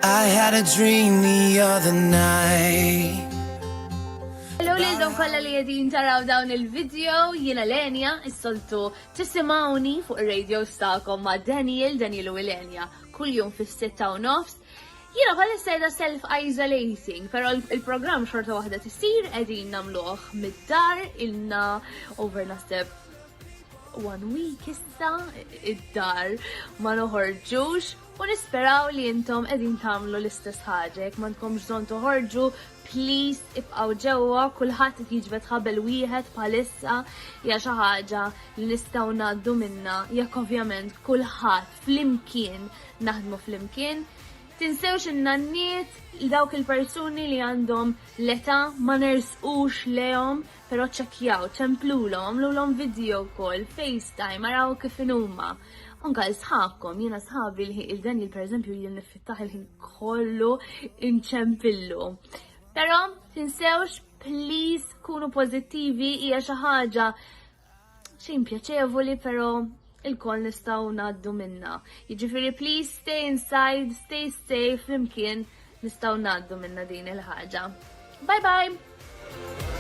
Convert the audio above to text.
I had a dream the other night. Hello lilkom kolla li jedin taraw dawn il-video, jiena Lenja, is-soltu tisimawni fuq il-radio stakom ma' Daniel u Lenja, kull jum fis-6:30. Jiena bħalli sejda self-isolating, pero il-program xorta wahda tisir edin namluħ mid-dar ilna over nasib 1 week issa id-dar ma noħorġux u nisperaw li jintom edin tamlu l-istess ħaġek, ma tkomx bżon toħorġu, please ibqaw ġewwa, kulħadd jiġbed ħabel wieħed bħalissa hija xi ħaġa li nistgħu ngħaddu minnha jekk ovvjament kulħadd flimkien naħdmu flimkien. Tinsewx in-nanniet li dawk il-persuni li għandhom l-età ma nersqux lehom, però ċekkjaw, ċemplulhom, għamlulhom video call, FaceTime, araw kif huma. Anka sħabkom, jiena sħabi il-Daniel per eżempju jien nifittaħ il-ħin kollu inċempillu. Però tinsewx, please kunu pozittivi, hija xi ħaġa xejn pjaċevoli, però il-koll nistaw naddu minna. Jiġifieri please stay inside, stay safe, flimkien nistaw naddu minna din il-ħaġa. Bye bye!